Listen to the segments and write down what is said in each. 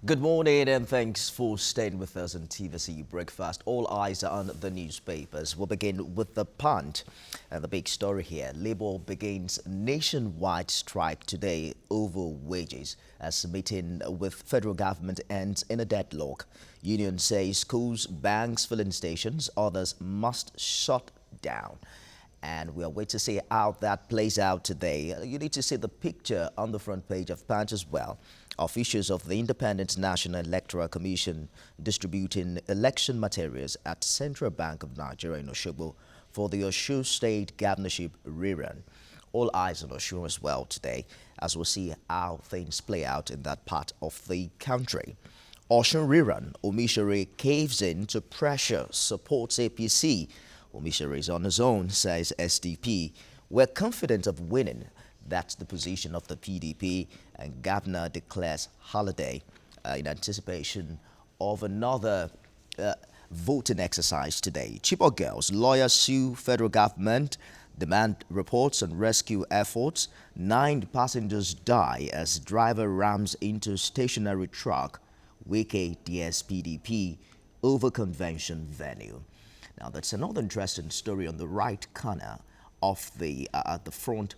Good morning and thanks for staying with us on TVC Breakfast. All eyes are on the newspapers. We'll begin with the Punch. And the big story here, Labour begins nationwide strike today over wages as meeting with federal government ends in a deadlock. Union says schools, banks, filling stations, others must shut down. And we'll wait to see how that plays out today. You need to see the picture on the front page of Punch as well. Officials of the Independent National Electoral Commission distributing election materials at Central Bank of Nigeria in Osogbo for the Osun State Governorship rerun. All eyes on Osun as well today as we'll see how things play out in that part of the country. Osun rerun, Omisore caves in to pressure, supports APC. Omisore is on his own, says SDP. We're confident of winning. That's the position of the PDP, and Governor declares holiday in anticipation of another voting exercise today. Chibok girls, lawyers sue federal government, demand reports on rescue efforts. 9 passengers die as driver rams into stationary truck. Wike DS PDP over convention venue. Now that's another interesting story on the right corner of the front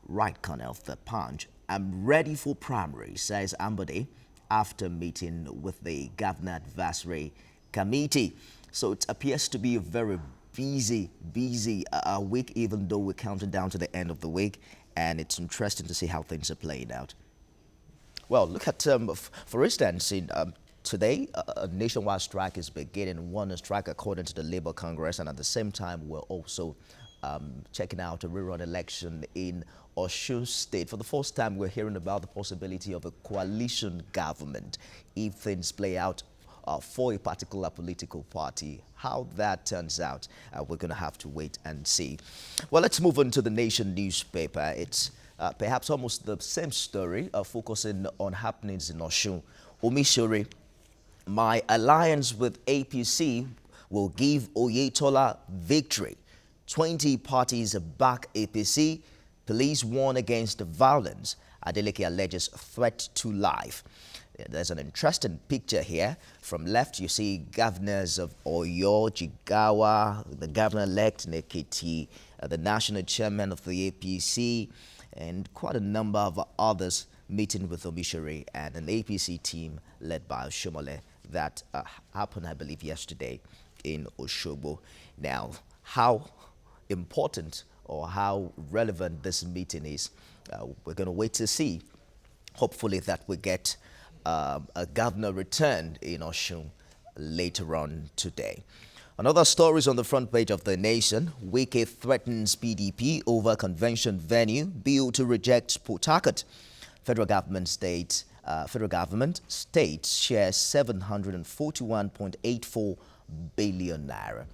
right corner of the Punch. I'm ready for primary, says Ambode after meeting with the Governor Advisory Committee. So it appears to be a very busy week, even though we're counting down to the end of the week. And it's interesting to see how things are playing out. Well, look at, for instance, today, a nationwide strike is beginning. One strike according to the Labour Congress, and at the same time, we're also checking out a rerun election in Osun State. For the first time, we're hearing about the possibility of a coalition government if things play out for a particular political party. How that turns out, we're going to have to wait and see. Well, let's move on to the Nation newspaper. It's perhaps almost the same story, focusing on happenings in Osun. Omisore, my alliance with APC will give Oyetola victory. 20 parties back APC. Police warn against violence. Adeleke alleges threat to life. There's an interesting picture here. From left, you see governors of Oyo, Jigawa, the governor-elect Nekiti, the national chairman of the APC, and quite a number of others meeting with Omisore and an APC team led by Oshomole. That happened, I believe, yesterday in Osogbo. Now, how important or how relevant this meeting is, we're going to wait to see. Hopefully that we get a governor returned in Osun later on today. Another story is on the front page of The Nation. Wike threatens PDP over convention venue. Bill to reject Port Harcourt. Federal government states shares 741.84 billion naira.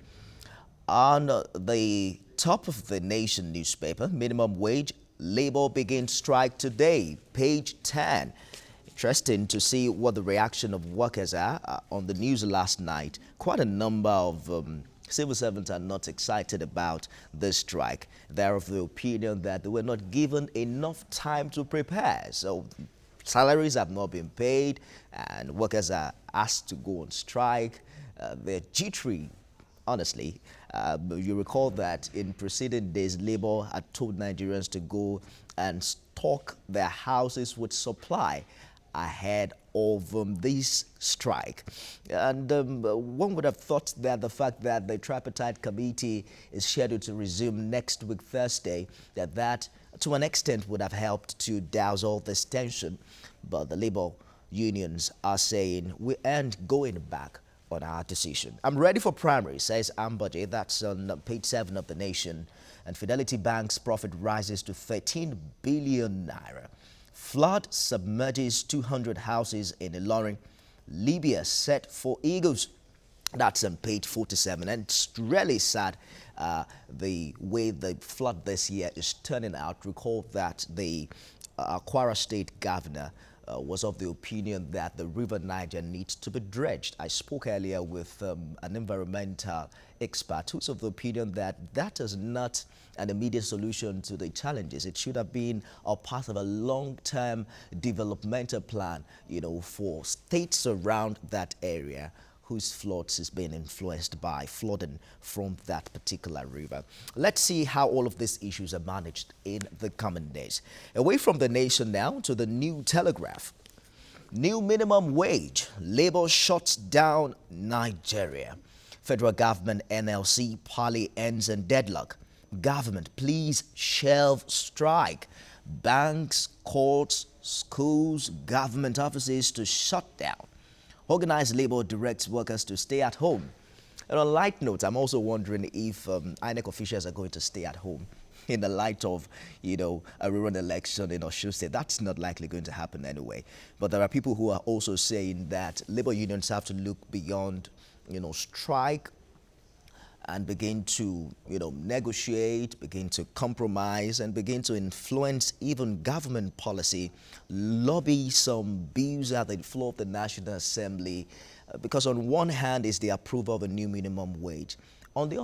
On the top of The Nation newspaper, minimum wage, Labour begins strike today, page 10. Interesting to see what the reaction of workers are on the news last night. Quite a number of civil servants are not excited about this strike. They're of the opinion that they were not given enough time to prepare. So salaries have not been paid and workers are asked to go on strike. They're jittery, honestly. You recall that in preceding days, Labour had told Nigerians to go and stock their houses with supply ahead of this strike. And one would have thought that the fact that the tripartite committee is scheduled to resume next week, Thursday, that to an extent would have helped to douse all this tension. But the Labour unions are saying we aren't going back on our decision. I'm ready for primary, says Ambode. That's on page 7 of The Nation. And Fidelity Bank's profit rises to 13 billion naira. Flood submerges 200 houses in Ilorin. Libya set for eagles. That's on page 47. And it's really sad the way the flood this year is turning out. Recall that the Kwara State Governor was of the opinion that the River Niger needs to be dredged. I spoke earlier with an environmental expert who's of the opinion that that is not an immediate solution to the challenges. It should have been a part of a long-term developmental plan, for states around that area whose floods is being influenced by flooding from that particular river. Let's see how all of these issues are managed in the coming days. Away from the nation now to the New Telegraph. New minimum wage. Labour shuts down Nigeria. Federal government NLC parley ends in deadlock. Government, please shelve strike. Banks, courts, schools, government offices to shut down. Organized labor directs workers to stay at home. And on a light note, I'm also wondering if INEC officials are going to stay at home in the light of, a rural election in Osun State. That's not likely going to happen anyway. But there are people who are also saying that labor unions have to look beyond, strike and begin to, negotiate, begin to compromise, and begin to influence even government policy, lobby some bills at the floor of the National Assembly, because on one hand is the approval of a new minimum wage. On the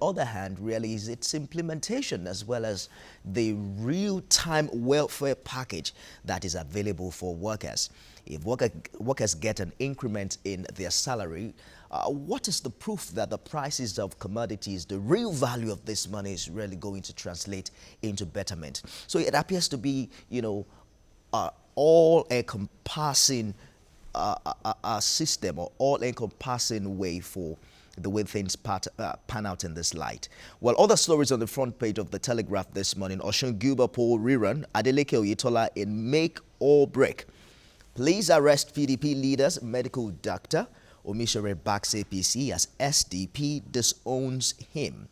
other hand, really is its implementation as well as the real-time welfare package that is available for workers. If workers get an increment in their salary, what is the proof that the prices of commodities, the real value of this money is really going to translate into betterment? So it appears to be, all-encompassing system or all-encompassing way for the way things pan out in this light. Well, other stories on the front page of the Telegraph this morning. Osun Gilbert poll rerun. Adeleke Oyetola in make or break. Police arrest PDP leaders, medical doctor. Omisore backs APC as SDP disowns him.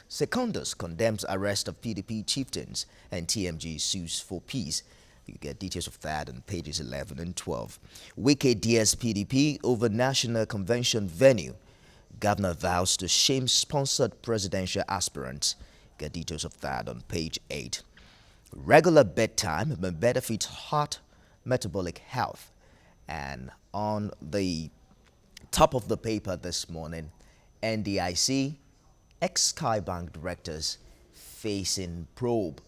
Secondus condemns arrest of PDP chieftains and TMG sues for peace. You get details of that on pages 11 and 12. Wike DS PDP over National Convention venue. Governor vows to shame sponsored presidential aspirants. Get details of that on page 8. Regular bedtime may benefit heart metabolic health. And on the top of the paper this morning, NDIC, ex-Skybank directors facing probe.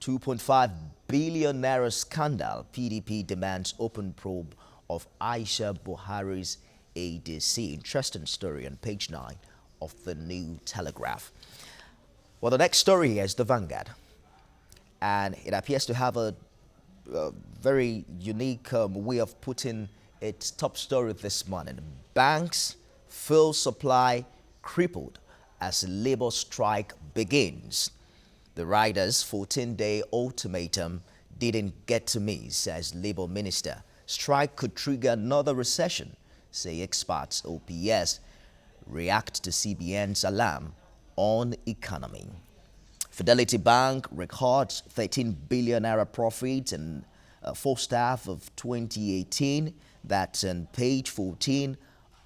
2.5 billion naira scandal. PDP demands open probe of Aisha Buhari's ADC. Interesting story on page 9 of the New Telegraph. Well, the next story here is the Vanguard. And it appears to have a very unique way of putting its top story this morning. Banks, fuel supply crippled as labor strike begins. The riders' 14-day ultimatum didn't get to me, says Labour Minister. Strike could trigger another recession, say experts. OPS react to CBN's alarm on economy. Fidelity Bank records 13 billion naira profit in first half of 2018. That's on page 14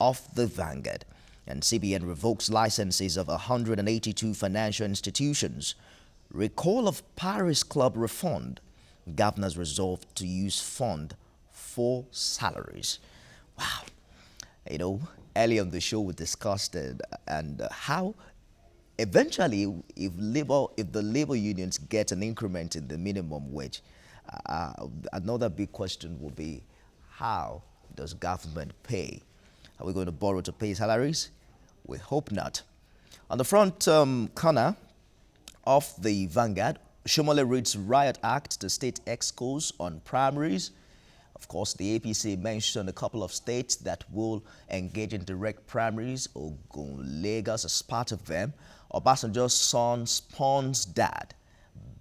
of the Vanguard. And CBN revokes licenses of 182 financial institutions. Recall of Paris Club refund. Governors resolved to use fund for salaries. Wow. Earlier on the show we discussed it and how eventually if the labor unions get an increment in the minimum wage, another big question will be, how does government pay? Are we going to borrow to pay salaries? We hope not. On the front corner of the Vanguard, Shomole reads Riot Act to state excos on primaries. Of course, the APC mentioned a couple of states that will engage in direct primaries. Ogun, Lagos as part of them. Obasanjo's son spawns dad,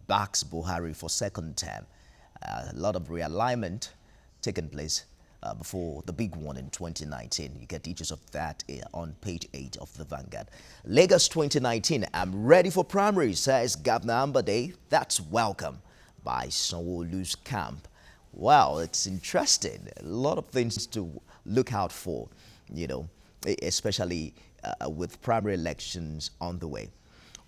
backs Buhari for second term. A lot of realignment taking place before the big one in 2019. You get details of that on page 8 of the Vanguard. Lagos 2019, I'm ready for primaries, says Governor Ambade. That's welcome by Sanwo-Olu's camp. Wow, it's interesting. A lot of things to look out for, especially with primary elections on the way.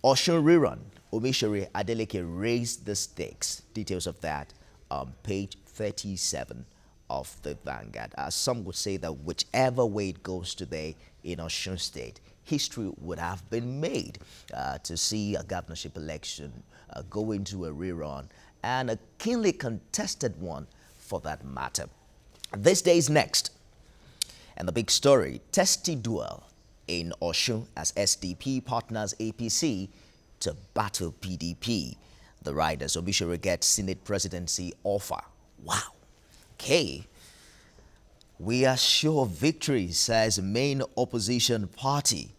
Osun rerun. Omisore Adeleke raised the stakes. Details of that on page 37 of the Vanguard. Some would say that whichever way it goes today in Osun State, history would have been made to see a governorship election go into a rerun, and a keenly contested one for that matter. This day is next. And the big story, testy duel in Osun as SDP partners APC to battle PDP. The riders Obishore get Senate presidency offer. Wow. Okay. We are sure of victory, says main opposition party.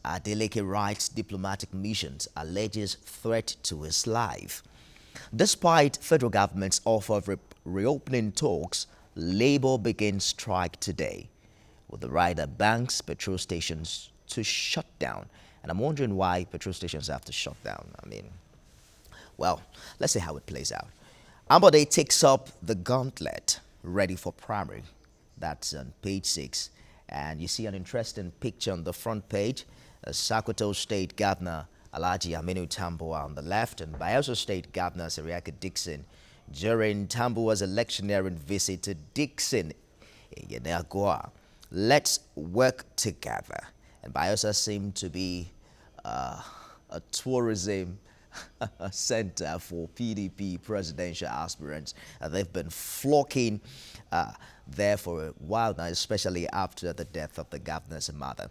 Adeleke writes diplomatic missions alleges threat to his life. Despite federal government's offer of reopening talks, Labour begins strike today, with the rider banks petrol stations to shut down. And I'm wondering why petrol stations have to shut down. I mean, well, let's see how it plays out. Ambode takes up the gauntlet, ready for primary. That's on page 6. And you see an interesting picture on the front page. Sokoto State Governor Alhaji Aminu Tambuwa on the left, and Bayelsa State Governor Seriake Dixon during Tambuwa's electioneering visit to Dixon in Yenagoa. Let's work together. And Bayelsa seemed to be a tourism center for PDP presidential aspirants. They've been flocking there for a while now, especially after the death of the governor's mother.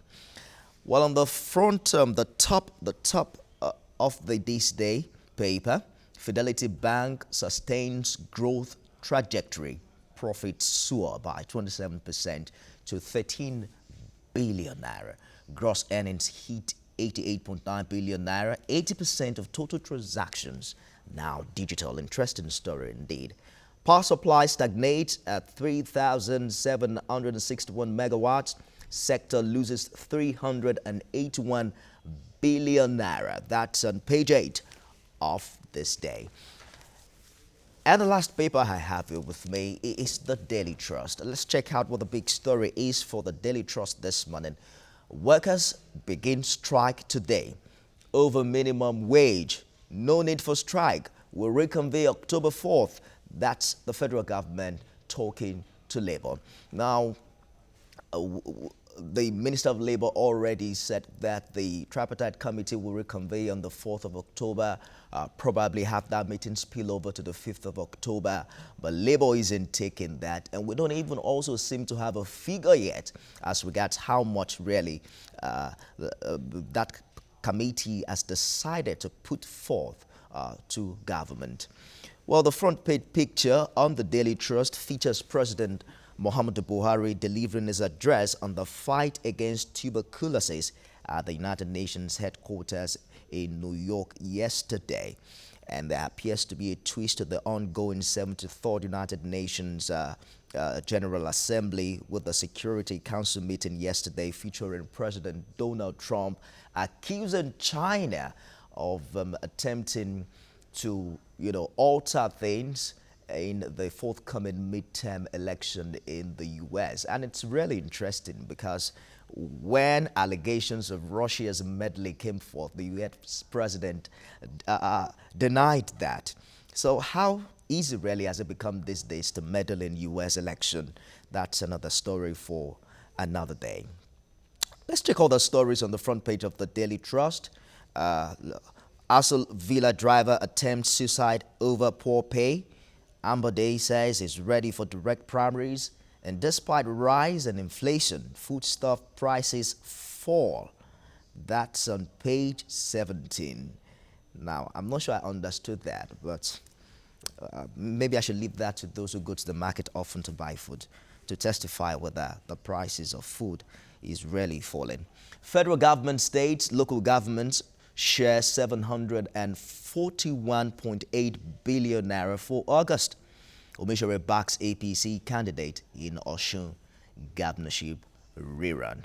Well, on the front, the top of this day paper, Fidelity Bank sustains growth trajectory. Profits soar by 27% to 13 billion naira. Gross earnings hit 88.9 billion naira. 80% of total transactions now digital. Interesting story indeed. Power supply stagnates at 3,761 megawatts. Sector loses 381 billion naira. That's on page 8 of this day. And the last paper I have here with me is the Daily Trust. Let's check out what the big story is for the Daily Trust this morning. Workers begin strike today over minimum wage. No need for strike. Will reconvene October 4th. That's the federal government talking to Labour. Now, the Minister of Labour already said that the tripartite committee will reconvene on the 4th of October, probably have that meeting spill over to the 5th of October. But Labour isn't taking that, and we don't even also seem to have a figure yet as regards how much really that committee has decided to put forth to government. Well, the front page picture on the Daily Trust features President Muhammadu Buhari delivering his address on the fight against tuberculosis at the United Nations headquarters in New York yesterday. And there appears to be a twist to the ongoing 73rd United Nations General Assembly, with the Security Council meeting yesterday featuring President Donald Trump accusing China of attempting to, alter things in the forthcoming midterm election in the U.S. And it's really interesting because when allegations of Russia's meddling came forth, the U.S. president denied that. So how easy really has it become these days to meddle in U.S. election? That's another story for another day. Let's check all the stories on the front page of the Daily Trust. Asol Villa driver attempts suicide over poor pay. Ambode says he's ready for direct primaries, and despite rise in inflation, foodstuff prices fall. That's on page 17. Now, I'm not sure I understood that, but maybe I should leave that to those who go to the market often to buy food to testify whether the prices of food is really falling. Federal government, states, local governments share 741.8 billion naira for August. Omishore backs APC candidate in Osun governorship rerun.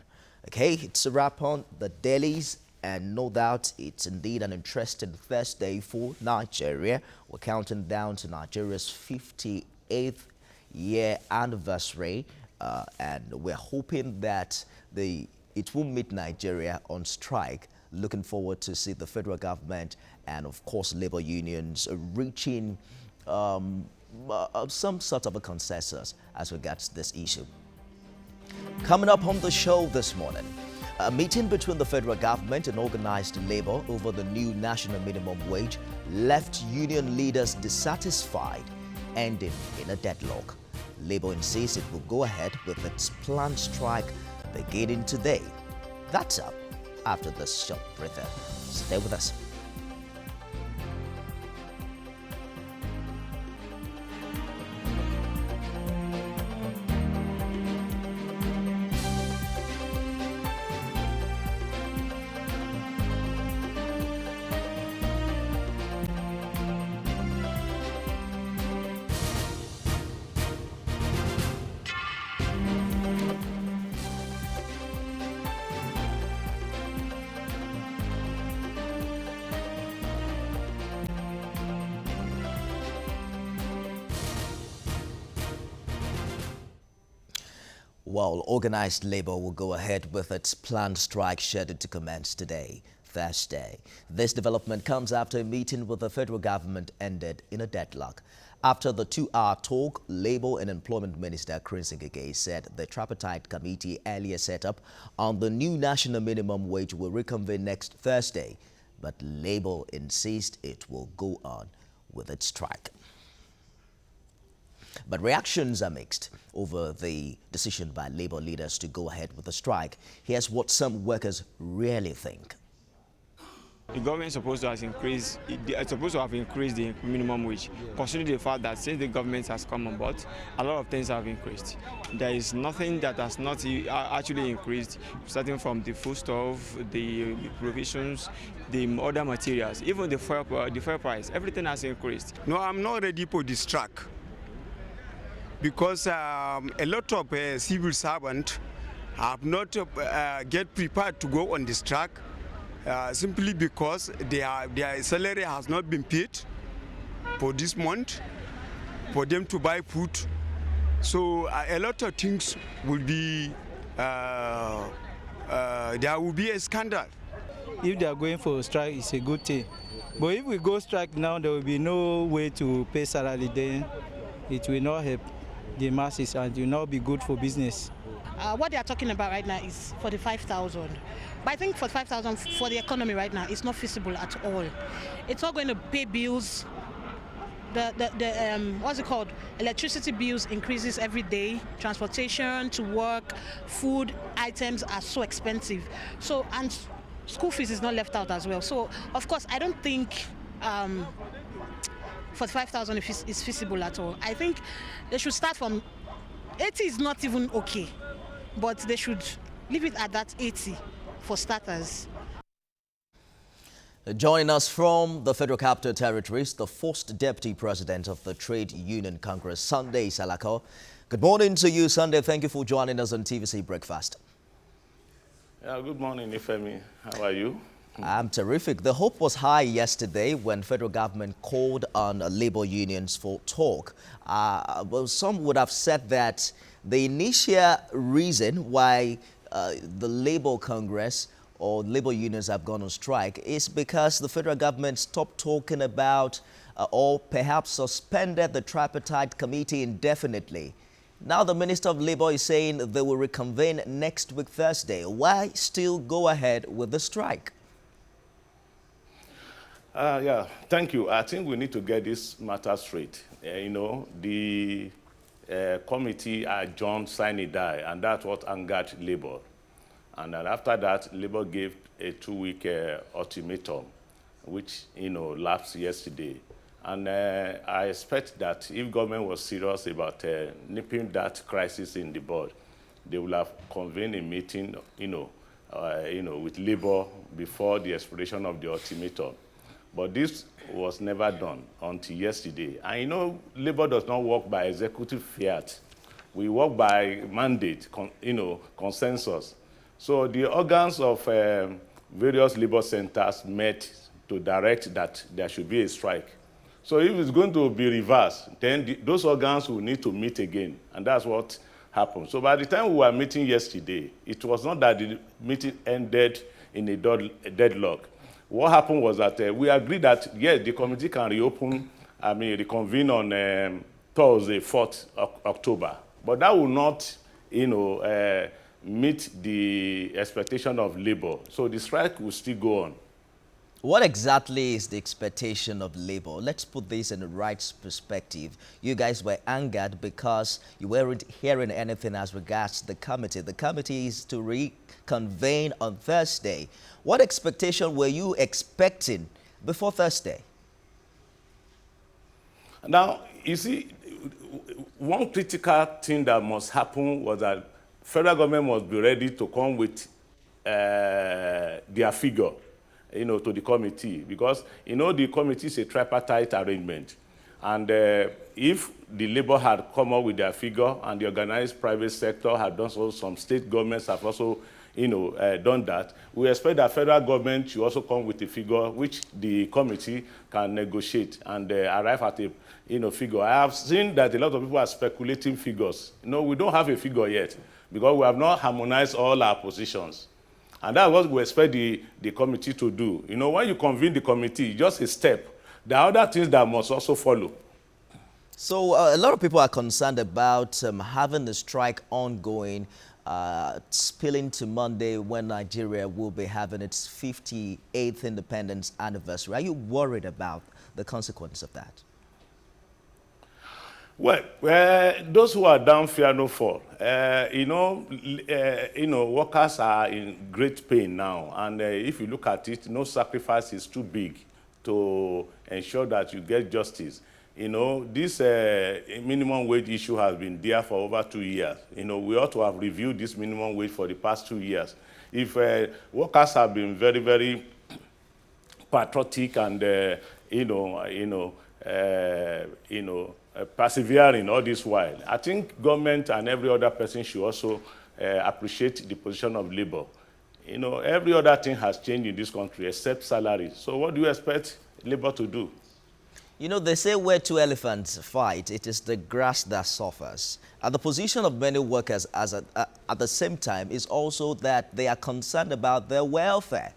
Okay, it's a wrap on the dailies, and no doubt it's indeed an interesting Thursday for Nigeria. We're counting down to Nigeria's 58th year anniversary, and we're hoping that it will meet Nigeria on strike. Looking forward to see the federal government and, of course, labor unions reaching some sort of a consensus as regards this issue. Coming up on the show this morning, a meeting between the federal government and organized labor over the new national minimum wage left union leaders dissatisfied, ending in a deadlock. Labor insists it will go ahead with its planned strike beginning today. That's up after this short breather. Stay with us. Well, organized labor will go ahead with its planned strike scheduled to commence today, Thursday. This development comes after a meeting with the federal government ended in a deadlock. After the 2-hour talk, Labor and Employment Minister Chris Ngige said the tripartite committee earlier set up on the new national minimum wage will reconvene next Thursday, but Labor insists it will go on with its strike. But reactions are mixed over the decision by labor leaders to go ahead with the strike. Here's what some workers really think. The government is supposed to have increased the minimum wage, considering the fact that since the government has come on board, a lot of things have increased. There is nothing that has not actually increased, starting from the foodstuff, the provisions, the other materials, even the fuel price. Everything has increased. No, I'm not ready for the strike, because a lot of civil servants have not get prepared to go on the strike simply because their salary has not been paid for this month for them to buy food. So a lot of things will be, there will be a scandal. If they are going for a strike, it's a good thing. But if we go strike now, there will be no way to pay salary, then it will not help the masses and will not be good for business. What they are talking about right now is 45,000. But I think 45,000 for the economy right now is not feasible at all. It's not going to pay bills. What's it called? Electricity bills increases every day. Transportation to work, food items are so expensive. So, and school fees is not left out as well. So, of course, I don't think 45,000 is feasible at all. I think they should start from 80 is not even okay, but they should leave it at that 80 for starters. Joining us from the Federal Capital Territories, the first Deputy President of the Trade Union Congress, Sunday Salako. Good morning to you, Sunday. Thank you for joining us on TVC Breakfast. Good morning, Ifemi. How are you? I'm terrific. The hope was high yesterday when federal government called on labor unions for talk. Well, some would have said that the initial reason why the Labor Congress or labor unions have gone on strike is because the federal government stopped talking about or perhaps suspended the tripartite committee indefinitely. Now the Minister of Labor is saying they will reconvene next week Thursday. Why still go ahead with the strike? Yeah, thank you. I think we need to get this matter straight. The committee adjourned sine die, and that's what angered Labor. And then after that, Labor gave a 2-week ultimatum, which, lapsed yesterday. And I expect that if government was serious about nipping that crisis in the bud, they will have convened a meeting, with Labor before the expiration of the ultimatum. But this was never done until yesterday. And Labor does not work by executive fiat. We work by mandate, consensus. So the organs of various labor centers met to direct that there should be a strike. So if it's going to be reversed, then those organs will need to meet again. And that's what happened. So by the time we were meeting yesterday, it was not that the meeting ended in a deadlock. What happened was that we agreed that, yes, the committee can reconvene on Thursday, 4th October. But that will not, meet the expectation of labor. So the strike will still go on. What exactly is the expectation of labor? Let's put this in the right perspective. You guys were angered because you weren't hearing anything as regards the committee. The committee is to reconvene on Thursday. What expectation were you expecting before Thursday? Now, you see, one critical thing that must happen was that federal government must be ready to come with their figure, to the committee, because, the committee is a tripartite arrangement. And if the labor had come up with their figure and the organized private sector had done so, some state governments have also, done that, we expect that federal government should also come with a figure which the committee can negotiate and arrive at a, figure. I have seen that a lot of people are speculating figures. We don't have a figure yet because we have not harmonized all our positions. And that's what we expect the committee to do. When you convene the committee, just a step. There are other things that must also follow. So a lot of people are concerned about having the strike ongoing, spilling to Monday when Nigeria will be having its 58th independence anniversary. Are you worried about the consequence of that? Well, those who are down fear no fall. Workers are in great pain now, and if you look at it, no sacrifice is too big to ensure that you get justice. This minimum wage issue has been there for over 2 years. We ought to have reviewed this minimum wage for the past 2 years. If workers have been very, very patriotic and persevering all this while, I think government and every other person should also appreciate the position of labor. Every other thing has changed in this country except salaries. So what do you expect labor to do? They say where two elephants fight, it is the grass that suffers. And the position of many workers at the same time is also that they are concerned about their welfare.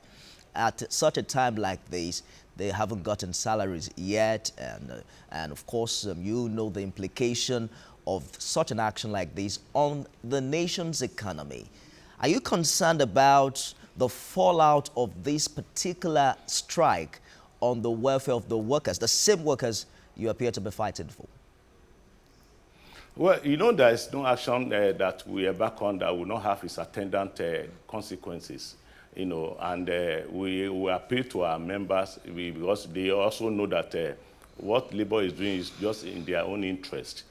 At such a time like this, they haven't gotten salaries yet, and of course, the implication of such an action like this on the nation's economy. Are you concerned about the fallout of this particular strike on the welfare of the workers, the same workers you appear to be fighting for? Well, there is no action that we embark on that will not have its attendant consequences. And we appeal to our members because they also know that what labor is doing is just in their own interest.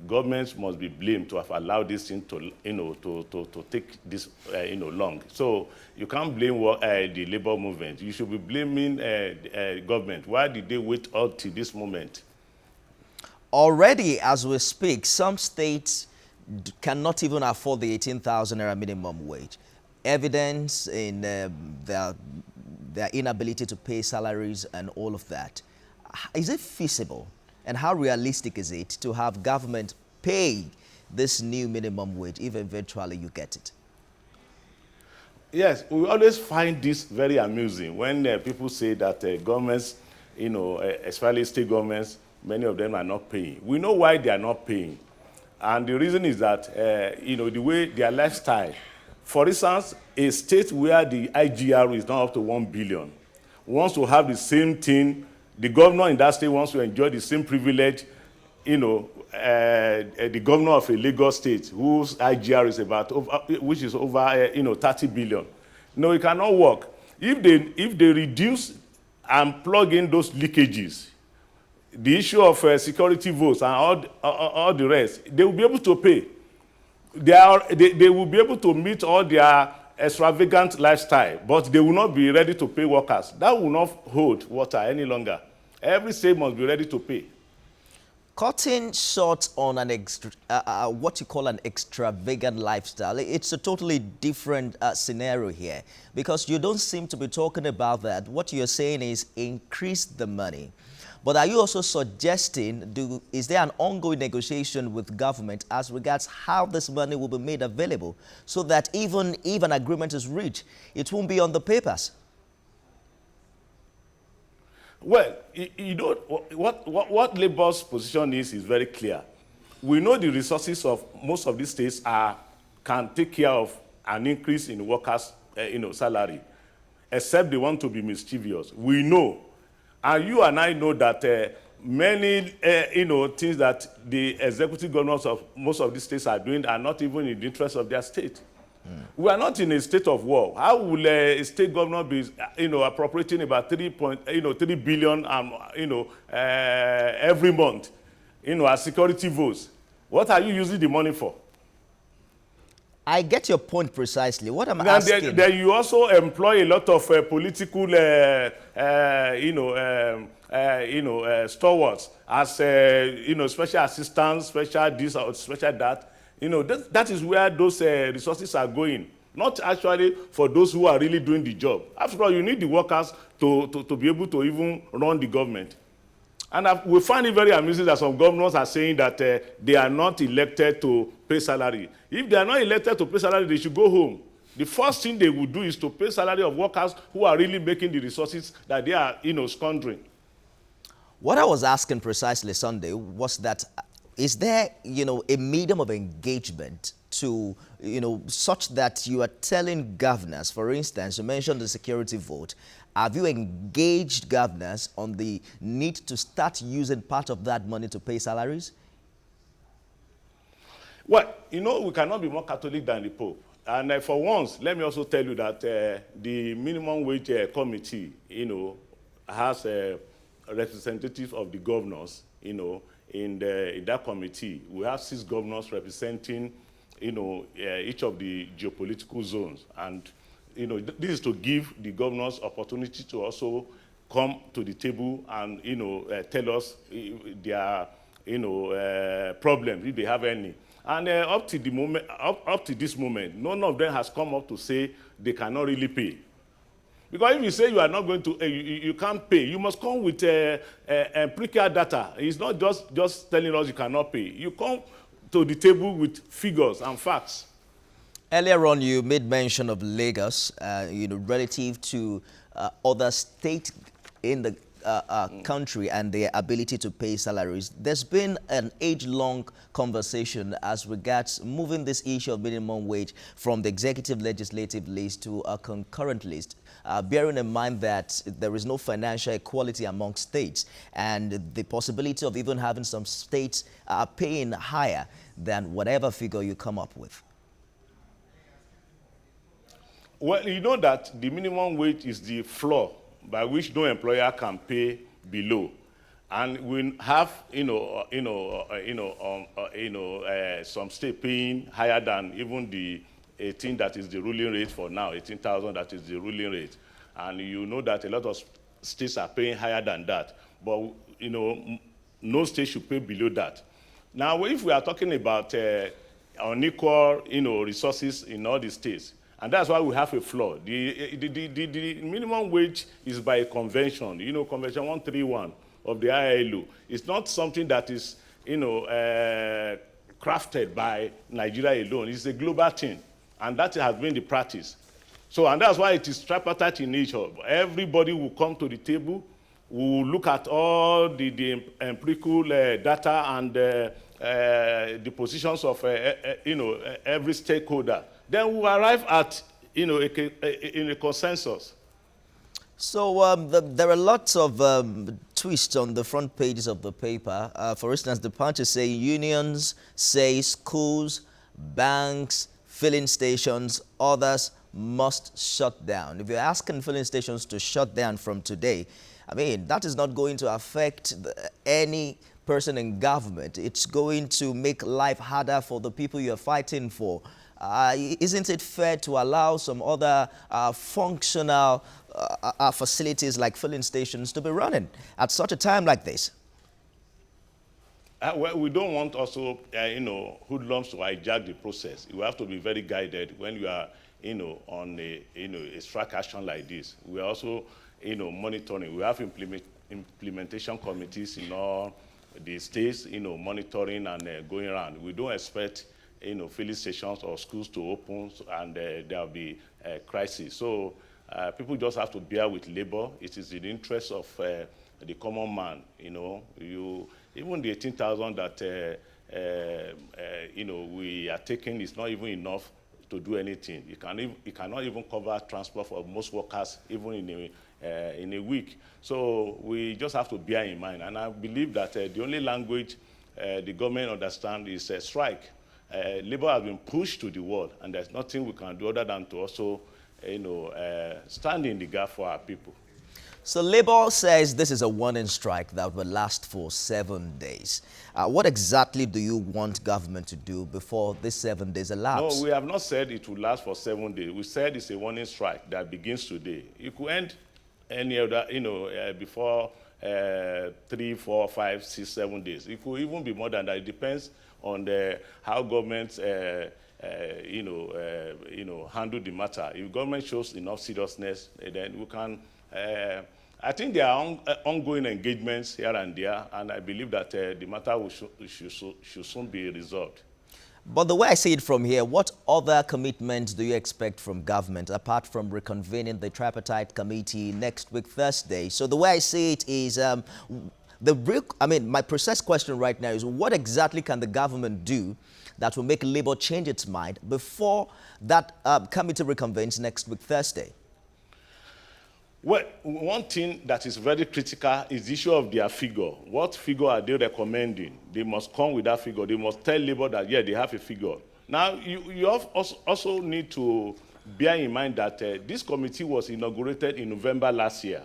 Governments must be blamed to have allowed this thing to, to take this, long. So you can't blame the labor movement. You should be blaming government. Why did they wait until this moment? Already, as we speak, some states cannot even afford the 18,000 naira minimum wage. Evidence in their inability to pay salaries and all of that. Is it feasible? And how realistic is it to have government pay this new minimum wage if eventually you get it? Yes, we always find this very amusing when people say that governments, especially state governments, many of them are not paying. We know why they are not paying. And the reason is that, the way their lifestyle. For instance, a state where the IGR is now up to 1 billion wants to have the same thing. The governor in that state wants to enjoy the same privilege, the governor of a Lagos state whose IGR is about, which is over, 30 billion. No, it cannot work. If they reduce and plug in those leakages, the issue of security votes and all the rest, they will be able to pay. They will be able to meet all their extravagant lifestyle, but they will not be ready to pay workers. That will not hold water any longer. Every state must be ready to pay. Cutting short on an what you call an extravagant lifestyle, it's a totally different scenario here, because you don't seem to be talking about that. What you're saying is increase the money. But are you also suggesting, is there an ongoing negotiation with government as regards how this money will be made available so that even if an agreement is reached, it won't be on the papers? Well, what Labour's position is very clear. We know the resources of most of these states can take care of an increase in workers' salary, except they want to be mischievous. We know, and you and I know that many things that the executive governors of most of these states are doing are not even in the interest of their state. We are not in a state of war. How will a state governor be, appropriating about 3 billion, every month, as security votes? What are you using the money for? I get your point precisely. What I'm And asking... then you also employ a lot of political, stalwarts as, special assistants, special this or special that. That is where those resources are going, not actually for those who are really doing the job. After all, you need the workers to be able to even run the government. And we find it very amusing that some governors are saying that they are not elected to pay salary. If they are not elected to pay salary, they should go home. The first thing they would do is to pay salary of workers who are really making the resources that they are, squandering. What I was asking precisely, Sunday, was that is there, a medium of engagement to, such that you are telling governors, for instance, you mentioned the security vote. Have you engaged governors on the need to start using part of that money to pay salaries? Well, we cannot be more Catholic than the Pope. And for once, let me also tell you that the minimum wage committee, has a representative of the governors, in that committee. We have 6 governors representing, each of the geopolitical zones. And, this is to give the governors opportunity to also come to the table and, tell us their, problems, if they have any. And up to this moment, none of them has come up to say they cannot really pay. Because if you say you are not going to, you can't pay, you must come with empirical data. It's not just telling us you cannot pay. You come to the table with figures and facts. Earlier on, you made mention of Lagos, relative to other states in the country and their ability to pay salaries. There's been an age-long conversation as regards moving this issue of minimum wage from the executive legislative list to a concurrent list, bearing in mind that there is no financial equality among states and the possibility of even having some states paying higher than whatever figure you come up with. Well, you know that the minimum wage is the floor by which no employer can pay below, and we have some state paying higher than even the 18 that is the ruling rate for now, 18,000 that is the ruling rate, and you know that a lot of states are paying higher than that, but no state should pay below that. Now, if we are talking about unequal resources in all the states, and that's why we have a flaw. The minimum wage is by convention, Convention 131 of the ILO. It's not something that is, crafted by Nigeria alone. It's a global thing, and that has been the practice. So, and that's why it is tripartite in nature. Everybody will come to the table, will look at all the empirical data and the positions of, every stakeholder. Then we arrive at, in a consensus. So there are lots of twists on the front pages of the paper. For instance, the Punch is saying unions say schools, banks, filling stations, others must shut down. If you're asking filling stations to shut down from today, I mean, that is not going to affect any person in government. It's going to make life harder for the people you're fighting for. Isn't it fair to allow some other functional facilities like filling stations to be running at such a time like this? Well, we don't want also, hoodlums to hijack the process. You have to be very guided when you are, on a strike action like this. We are also, monitoring. We have implementation committees in all the states, monitoring and going around. We don't expect filling stations or schools to open and there will be a crisis. So people just have to bear with labor. It is in the interest of the common man. Even the 18,000 that we are taking is not even enough to do anything. It cannot even cover transport for most workers, even in a week. So we just have to bear in mind. And I believe that the only language the government understands is a strike. Labor has been pushed to the wall, and there's nothing we can do other than to also, stand in the gap for our people. So Labour says this is a warning strike that will last for 7 days. What exactly do you want government to do before this 7 days elapse? No, we have not said it will last for 7 days. We said it's a warning strike that begins today. It could end any other, before 3, 4, 5, 6, 7 days. It could even be more than that. It depends on how government, handle the matter. If government shows enough seriousness, then we can. I think there are ongoing engagements here and there, and I believe that the matter should soon be resolved. But the way I see it from here, what other commitments do you expect from government apart from reconvening the tripartite committee next week, Thursday? So the way I see it is, my precise question right now is, what exactly can the government do that will make Labour change its mind before that committee reconvenes next week, Thursday? Well, one thing that is very critical is the issue of their figure. What figure are they recommending? They must come with that figure. They must tell Labour that, yeah, they have a figure. Now, you also need to bear in mind that this committee was inaugurated in November last year.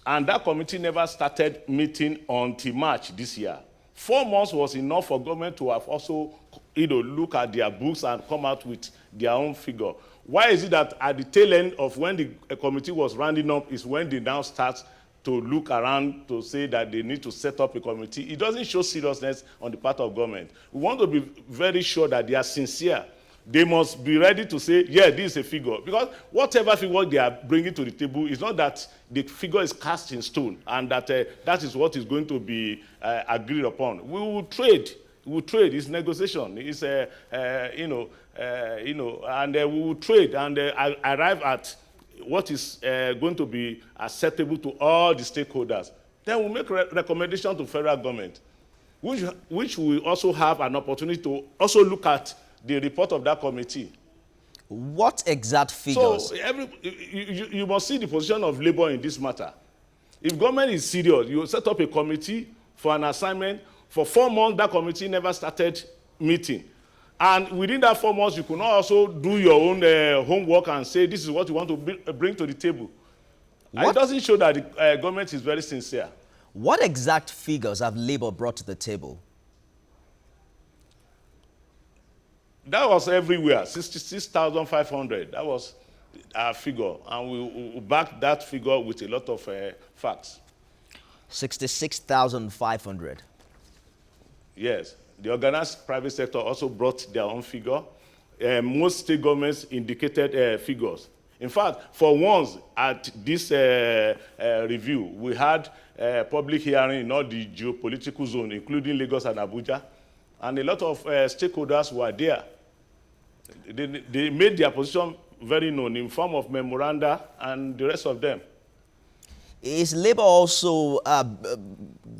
And that committee never started meeting until March this year. 4 months was enough for government to have also look at their books and come out with their own figure. Why is it that at the tail end of when the committee was rounding up is when they now start to look around to say that they need to set up a committee? It doesn't show seriousness on the part of government. We want to be very sure that they are sincere. They must be ready to say, yeah, this is a figure. Because whatever figure they are bringing to the table is not that the figure is cast in stone and that that is what is going to be agreed upon. We will trade. We will trade. It's negotiation. It's, and we will trade and arrive at what is going to be acceptable to all the stakeholders. Then we'll make recommendations to federal government, which will also have an opportunity to also look at the report of that committee. What exact figures? So you must see the position of Labour in this matter. If government is serious, you set up a committee for an assignment. For 4 months, that committee never started meeting. And within that 4 months, you could not also do your own homework and say, this is what you want to bring to the table. It doesn't show that the government is very sincere. What exact figures have Labour brought to the table? That was everywhere, 66,500. That was our figure. And we backed that figure with a lot of facts. 66,500. Yes. The organized private sector also brought their own figure. Most state governments indicated figures. In fact, for once at this review, we had public hearing in all the geopolitical zone, including Lagos and Abuja, and a lot of stakeholders were there. They made their position very known in form of memoranda and the rest of them. Is Labour also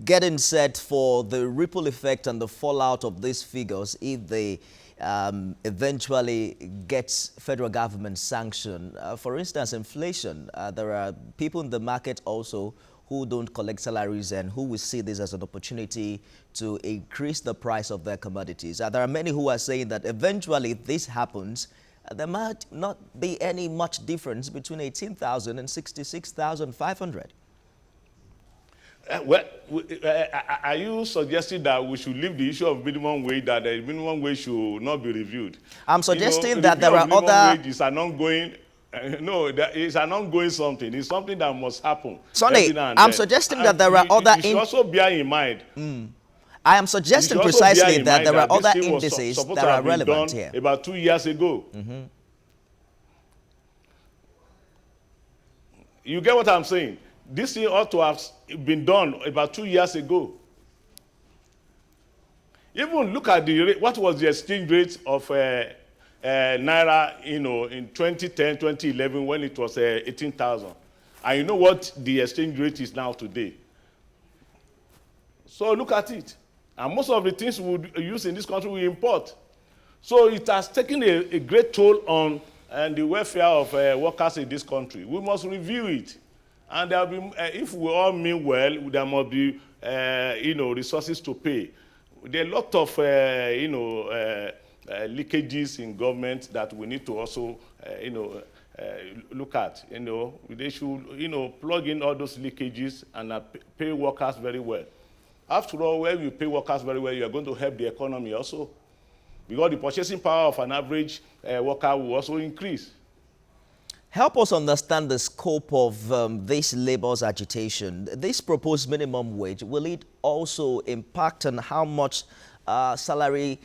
getting set for the ripple effect and the fallout of these figures if they eventually get federal government sanction? For instance, inflation. There are people in the market also who don't collect salaries and who will see this as an opportunity to increase the price of their commodities. There are many who are saying that eventually if this happens, there might not be any much difference between 18,000 and 66,500. Are you suggesting that we should leave the issue of minimum wage, that the minimum wage should not be reviewed? I'm suggesting that there are other... Minimum wage is an ongoing... it's an ongoing something. It's something that must happen. Sonny, I'm suggesting that there are other... You should also bear in mind... I am suggesting precisely that there are other indices that are relevant here. About 2 years ago. You get what I'm saying? This thing ought to have been done about 2 years ago. Even look at the rate, what was the exchange rate of Naira, in 2010, 2011, when it was 18,000. And you know what the exchange rate is now today. So look at it. And most of the things we use in this country we import. So it has taken a great toll on the welfare of workers in this country. We must review it. And there will be, if we all mean well, there must be, resources to pay. There are a lot of, leakages in government that we need to also, look at. They should, plug in all those leakages and pay workers very well. After all, when you pay workers very well, you are going to help the economy also. Because the purchasing power of an average worker will also increase. Help us understand the scope of this labor's agitation. This proposed minimum wage, will it also impact on how much salary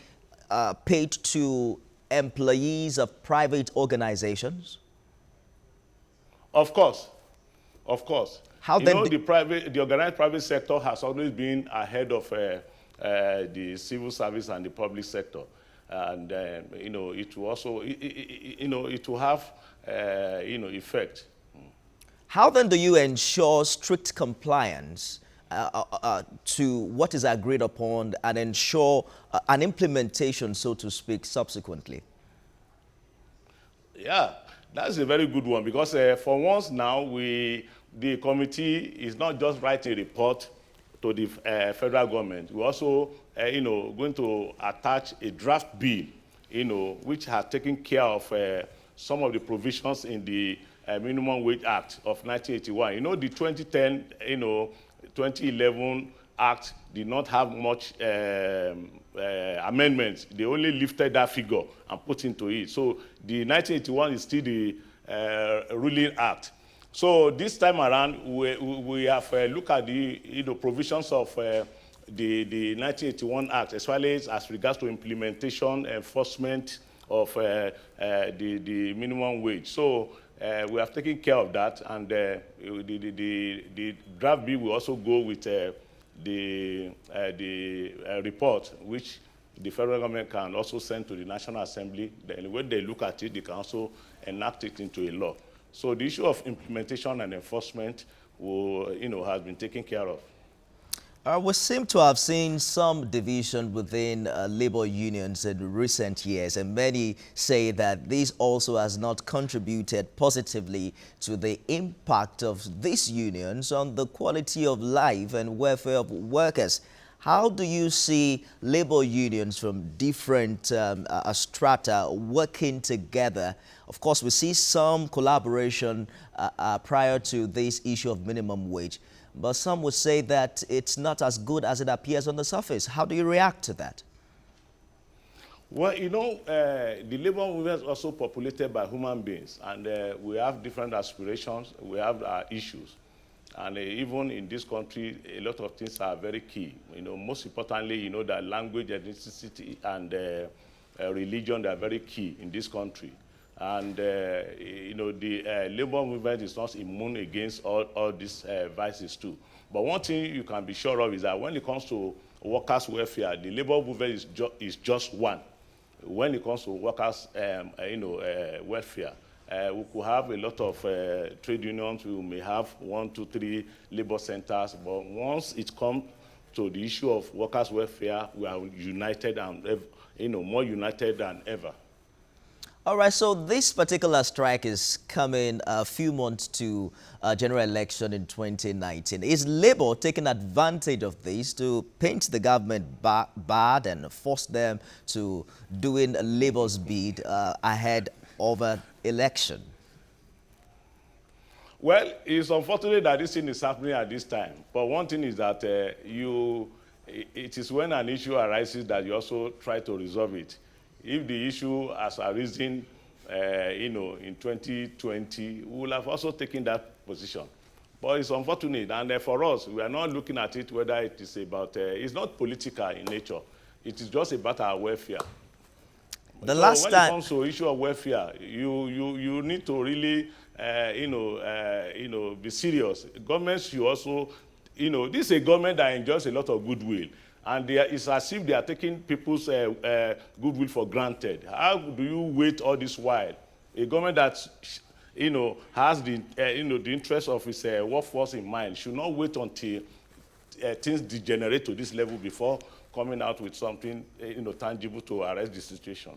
paid to employees of private organizations? Of course. Of course. How then the organized private sector has always been ahead of the civil service and the public sector. And, it will also, it will have, effect. How then do you ensure strict compliance to what is agreed upon and ensure an implementation, so to speak, subsequently? Yeah, that's a very good one because for once now, the committee is not just writing a report to the federal government. We also, going to attach a draft bill, which has taken care of some of the provisions in the Minimum Wage Act of 1981. The 2010, 2011 Act did not have much amendments. They only lifted that figure and put into it. So the 1981 is still the ruling act. So this time around, we have looked at the provisions of the 1981 Act, as well as regards to implementation, enforcement of the minimum wage. So we have taken care of that, and the draft bill will also go with the report, which the federal government can also send to the National Assembly. Then when they look at it, they can also enact it into a law. So the issue of implementation and enforcement will, has been taken care of. We seem to have seen some division within labor unions in recent years, and many say that this also has not contributed positively to the impact of these unions on the quality of life and welfare of workers. How do you see labor unions from different strata working together? Of course, we see some collaboration prior to this issue of minimum wage, but some would say that it's not as good as it appears on the surface. How do you react to that? Well, the labor movement is also populated by human beings, and we have different aspirations, we have issues. And even in this country, a lot of things are very key. Most importantly, that language, ethnicity, and religion, they are very key in this country. And, the labor movement is not immune against all these vices too. But one thing you can be sure of is that when it comes to workers' welfare, the labor movement is just one. When it comes to workers' welfare, we could have a lot of trade unions. We may have 1, 2, 3 labor centers. But once it comes to the issue of workers' welfare, we are united and more united than ever. All right, so this particular strike is coming a few months to general election in 2019. Is Labour taking advantage of this to paint the government bad and force them to doing Labour's bid ahead of an election? Well, it's unfortunate that this thing is happening at this time. But one thing is that it is when an issue arises that you also try to resolve it. If the issue has arisen, in 2020, we will have also taken that position. But it's unfortunate, and for us, we are not looking at it whether it is about, it's not political in nature. It is just about our welfare. When it comes to issue of welfare, you need to really, be serious. Governments should also, this is a government that enjoys a lot of goodwill. And it's as if they are taking people's goodwill for granted. How do you wait all this while? A government that, has the interest of its workforce in mind should not wait until things degenerate to this level before coming out with something, tangible to arrest the situation.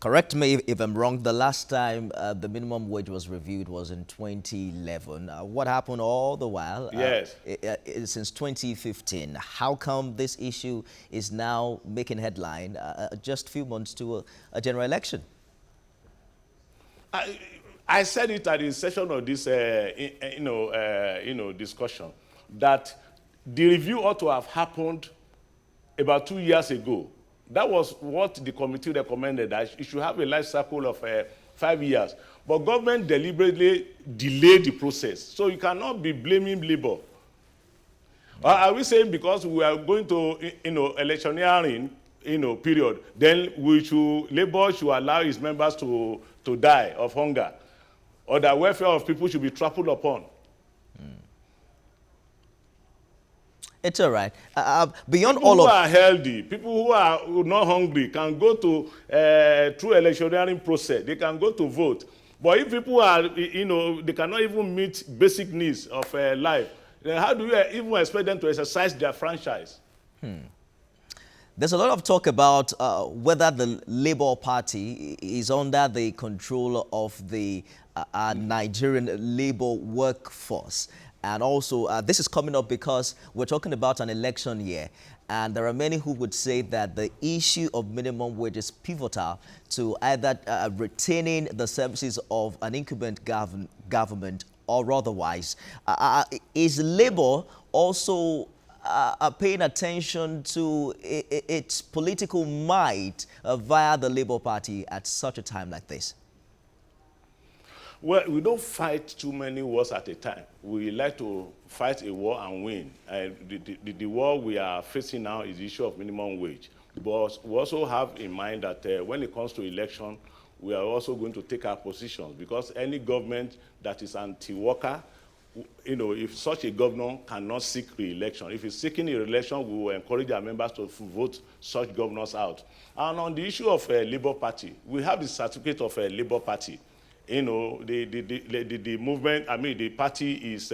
Correct me if I'm wrong. The last time the minimum wage was reviewed was in 2011. What happened all the while? Yes. Since 2015. How come this issue is now making headline just a few months to a general election? I said it at the session of this, discussion, that the review ought to have happened about 2 years ago. That was what the committee recommended, that it should have a life cycle of 5 years. But government deliberately delayed the process. So you cannot be blaming Labour. Are we saying because we are going to, electioneering, period, then Labour should allow its members to die of hunger, or the welfare of people should be trampled upon? It's all right. Beyond People all who of are healthy, people who are not hungry can go to through electioneering process. They can go to vote. But if people are, they cannot even meet basic needs of life, then how do you even expect them to exercise their franchise? There's a lot of talk about whether the Labour Party is under the control of the Nigerian labor workforce. And also, this is coming up because we're talking about an election year. And there are many who would say that the issue of minimum wage is pivotal to either retaining the services of an incumbent government or otherwise. Is Labour also paying attention to its political might via the Labour Party at such a time like this? Well, we don't fight too many wars at a time. We like to fight a war and win. The war we are facing now is the issue of minimum wage. But we also have in mind that when it comes to election, we are also going to take our positions, because any government that is anti-worker, if such a governor cannot seek re-election, if he's seeking a re-election, we will encourage our members to vote such governors out. And on the issue of Labour Party, we have the certificate of Labour Party. The movement, the party is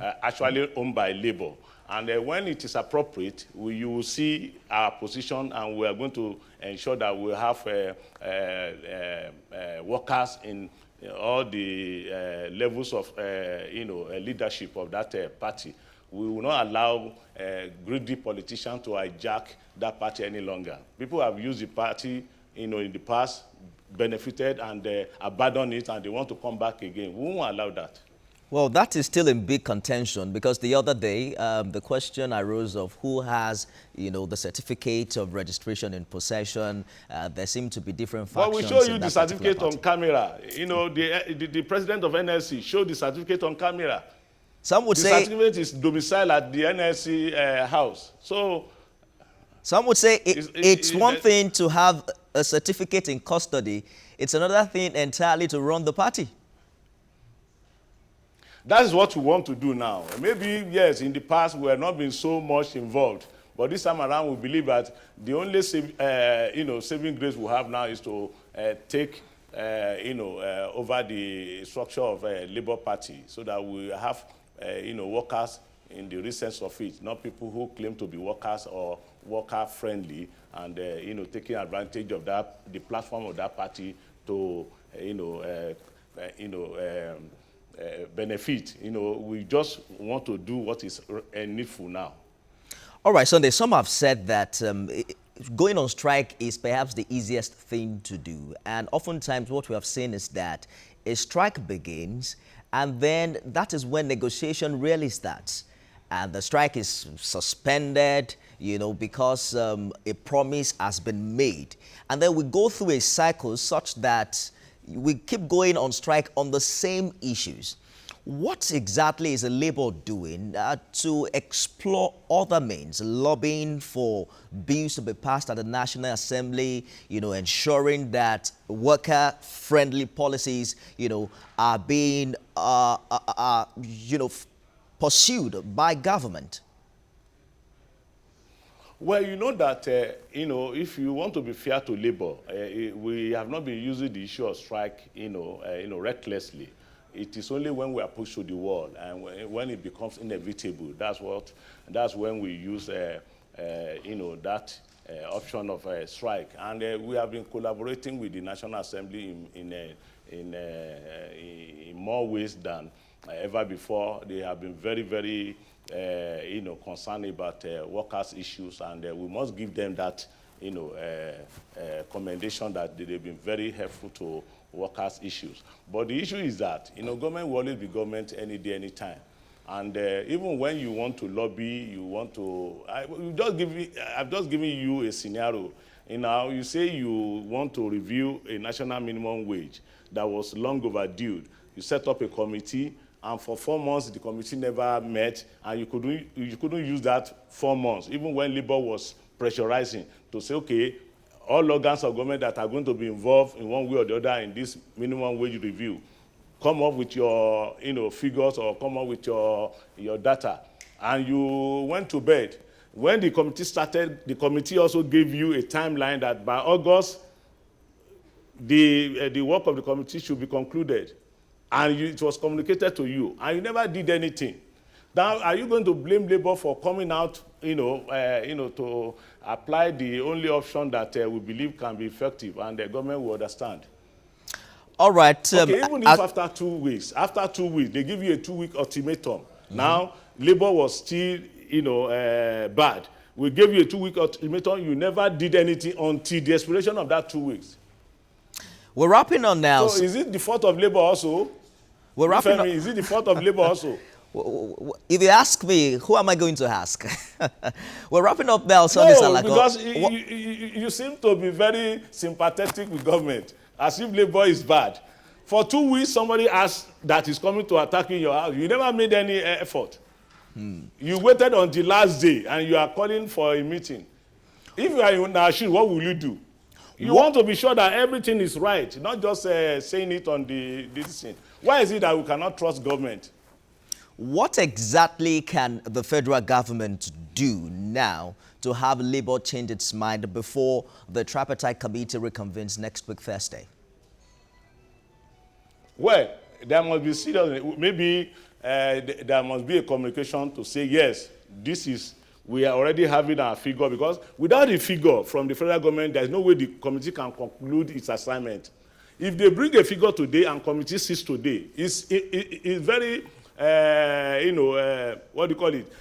actually owned by Labour. And when it is appropriate, you will see our position, and we are going to ensure that we have workers in all the levels of leadership of that party. We will not allow greedy politicians to hijack that party any longer. People have used the party in the past, benefited, and abandoned it, and they want to come back again. We won't allow that. Well, that is still in big contention, because the other day the question arose of who has, the certificate of registration in possession. There seem to be different factions. Well, we show you the certificate on camera. The president of NLC showed the certificate on camera. Some would say the certificate is domiciled at the NLC house. So some would say it's one thing to have a certificate in custody. It's another thing entirely to run the party. That is what we want to do now. Maybe, yes, in the past we have not been so much involved. But this time around, we believe that the only saving grace we have now is to take over the structure of a Labour Party, so that we have workers in the real sense of it, not people who claim to be workers or worker friendly, and taking advantage of the platform of that party to benefit. We just want to do what is needful now. All right, Sunday, some have said that going on strike is perhaps the easiest thing to do. And oftentimes what we have seen is that a strike begins, and then that is when negotiation really starts. And the strike is suspended, because a promise has been made. And then we go through a cycle such that we keep going on strike on the same issues. What exactly is the Labour doing to explore other means, lobbying for bills to be passed at the National Assembly, ensuring that worker-friendly policies, are being, pursued by government? Well, you know that, if you want to be fair to Labour, we have not been using the issue of strike, recklessly. It is only when we are pushed to the wall and when it becomes inevitable, that's when we use that option of strike. And we have been collaborating with the National Assembly in more ways than ever before. They have been very, very, concerned about workers' issues, and we must give them that, commendation that they've been very helpful to workers' issues. But the issue is that, government will always be government any day, any time. And even when you want to lobby, you want to, I've just given you a scenario. You say you want to review a national minimum wage that was long overdue. You set up a committee, and for 4 months the committee never met, and you couldn't use that 4 months, even when Labour was pressurizing to say, okay, all organs of government that are going to be involved in one way or the other in this minimum wage review, come up with your figures or come up with your data. And you went to bed. When the committee started, the committee also gave you a timeline that by August, the work of the committee should be concluded. And it was communicated to you, and you never did anything. Now, are you going to blame Labour for coming out, to apply the only option that we believe can be effective, and the government will understand? All right. Okay, even if after 2 weeks, they give you a 2-week ultimatum. Now, Labour was still, bad. We gave you a 2-week ultimatum. You never did anything until the expiration of that 2 weeks. We're wrapping on now. So is it the fault of Labour also? We're wrapping up. Is it the fault of Labour also? If you ask me, who am I going to ask? We're wrapping up now, Sunday Salako. Because you seem to be very sympathetic with government, as if Labour is bad. For 2 weeks, somebody asked that is coming to attack you in your house. You never made any effort. You waited on the last day, and you are calling for a meeting. If you are in Osun, what will you do? You want to be sure that everything is right, not just saying it on this thing. Why is it that we cannot trust government? What exactly can the federal government do now to have Labour change its mind before the tripartite committee reconvenes next week, Thursday? Well, there must be serious, maybe there must be a communication to say, yes, we are already having our figure, because without a figure from the federal government, there is no way the committee can conclude its assignment. If they bring a figure today and committee sits today, it's very, what do you call it?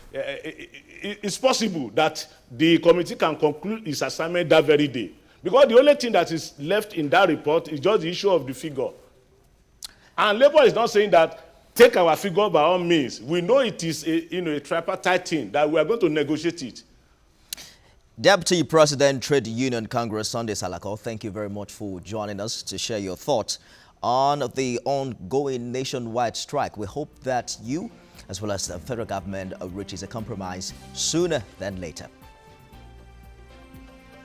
It's possible that the committee can conclude its assignment that very day. Because the only thing that is left in that report is just the issue of the figure. And Labour is not saying that take our figure by all means. We know it is a tripartite thing, that we are going to negotiate it. Deputy President, Trade Union Congress, Sunday Salako, thank you very much for joining us to share your thoughts on the ongoing nationwide strike. We hope that you, as well as the federal government, reaches a compromise sooner than later.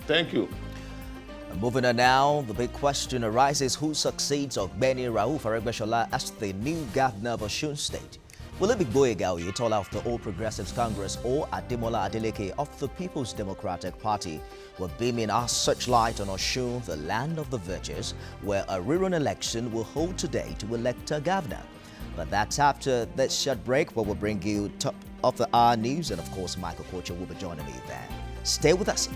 Thank you. Moving on now, the big question arises: who succeeds Ogbeni Rauf Aregbesola as the new governor of Osun State? Will it be Gboyega Oyetola of the All Progressives Congress or Ademola Adeleke of the People's Democratic Party? We're beaming our searchlight on Osun, the land of the virtues, where a rerun election will hold today to elect a governor. But that's after this short break, where we'll bring you top of the hour news, and of course, Michael Kocher will be joining me there. Stay with us.